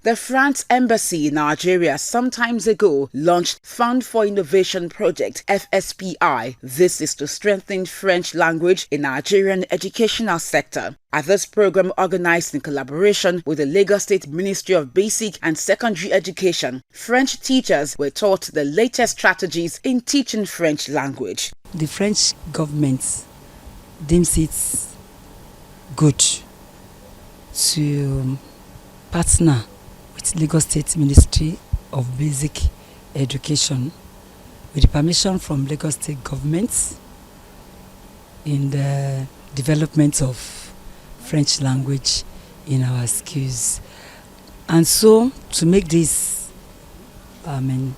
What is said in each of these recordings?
The France Embassy in Nigeria some time ago launched Fund for Innovation Project (Fspi). This is to strengthen French language in Nigerian educational sector. At this program organized in collaboration with the Lagos State Ministry of Basic and Secondary Education, French teachers were taught the latest strategies in teaching French language. The French government deems it good to partner with Lagos State Ministry of Basic Education with the permission from Lagos State government in the development of French language in our schools. And so to make this come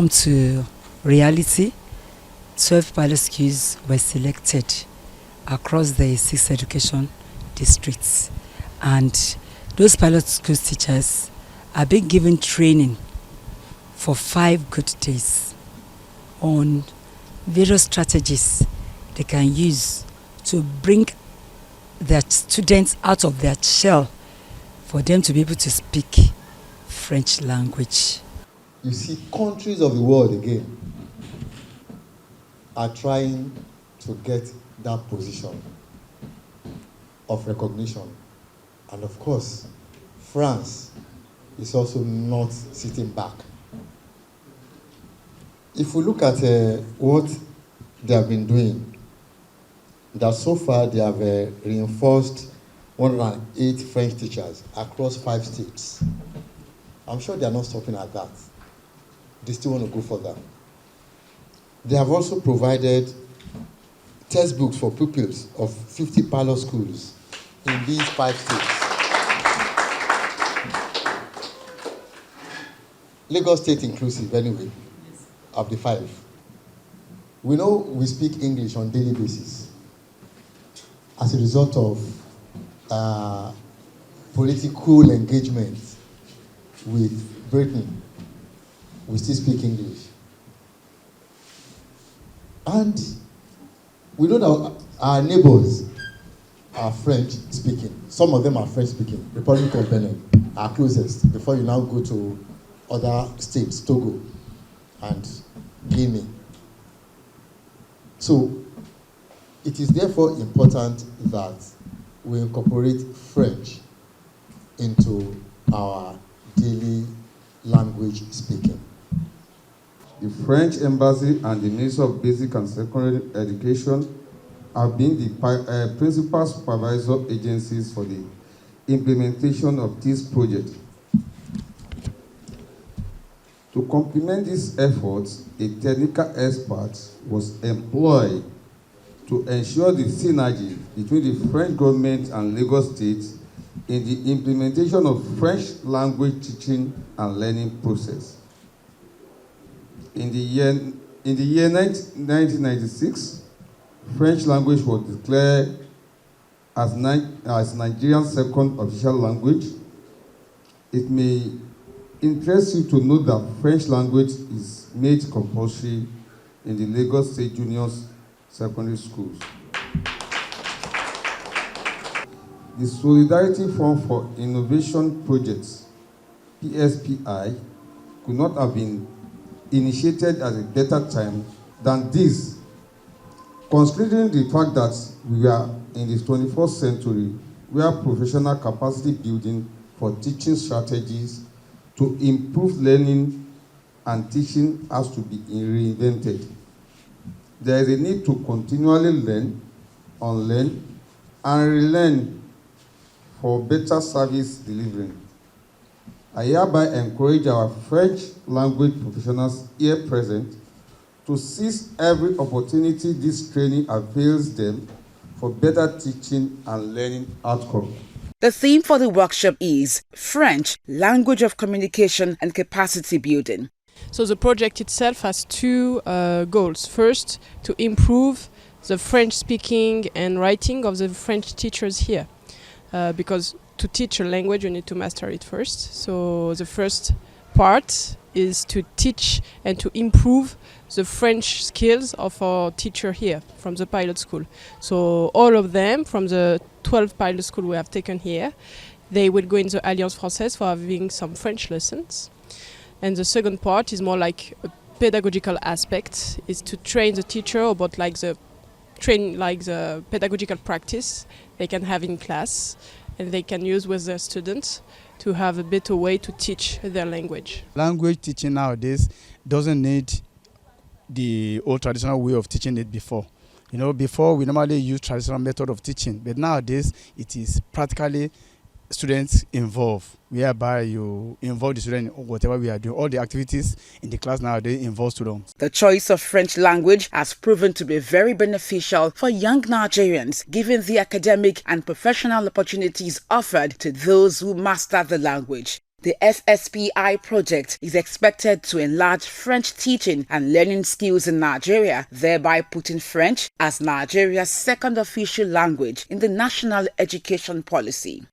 to reality, 12 pilot schools were selected across the 6 education districts, and those pilot school teachers are being given training for 5 good days on various strategies they can use to bring their students out of their shell for them to be able to speak French language. You see, countries of the world again are trying to get that position of recognition. And of course, France is also not sitting back. If we look at what they have been doing, that so far they have reinforced 108 French teachers across 5 states. I'm sure they are not stopping at that. They still want to go further. They have also provided textbooks for pupils of 50 pilot schools in these 5 states. Lagos State inclusive, anyway, of the 5. We know we speak English on a daily basis. As a result of political engagement with Britain, we still speak English. And we know that our neighbors are French speaking. Some of them are French speaking. Republic of Benin, our closest, before you now go to other states, Togo and Guinea. So it is therefore important that we incorporate French into our daily language speaking. The French Embassy and the Ministry of Basic and Secondary Education have been the principal supervisor agencies for the implementation of this project. To complement these efforts, a technical expert was employed to ensure the synergy between the French government and Lagos State in the implementation of French language teaching and learning process. In the year 1996, French language was declared as Nigeria's second official language. It may interest you to know that French language is made compulsory in the Lagos State Junior Secondary Schools. The Solidarity Fund for Innovation Projects, PSPI, could not have been initiated at a better time than this, considering the fact that we are in the 21st century, where professional capacity building for teaching strategies to improve learning and teaching has to be reinvented. There is a need to continually learn, unlearn, and relearn for better service delivery. I hereby encourage our French language professionals here present to seize every opportunity this training avails them for better teaching and learning outcomes. The theme for the workshop is French, Language of Communication and Capacity Building. So the project itself has 2 goals. First, to improve the French speaking and writing of the French teachers here. Because to teach a language, you need to master it first. So the first part is to teach and to improve the French skills of our teacher here from the pilot school. So all of them from the 12 pilot school we have taken here they will go in the Alliance Française for having some French lessons. And the second part is more like a pedagogical aspect, is to train the teacher about the pedagogical practice they can have in class and they can use with their students to have a better way to teach their language. Language teaching nowadays doesn't need the old traditional way of teaching it before. Before we normally use traditional method of teaching, but nowadays it is practically students involved, whereby you involve the student in whatever we are doing. All the activities in the class nowadays involve students. The choice of French language has proven to be very beneficial for young Nigerians, given the academic and professional opportunities offered to those who master the language. The Fspi project is expected to enlarge French teaching and learning skills in Nigeria, thereby putting French as Nigeria's second official language in the national education policy.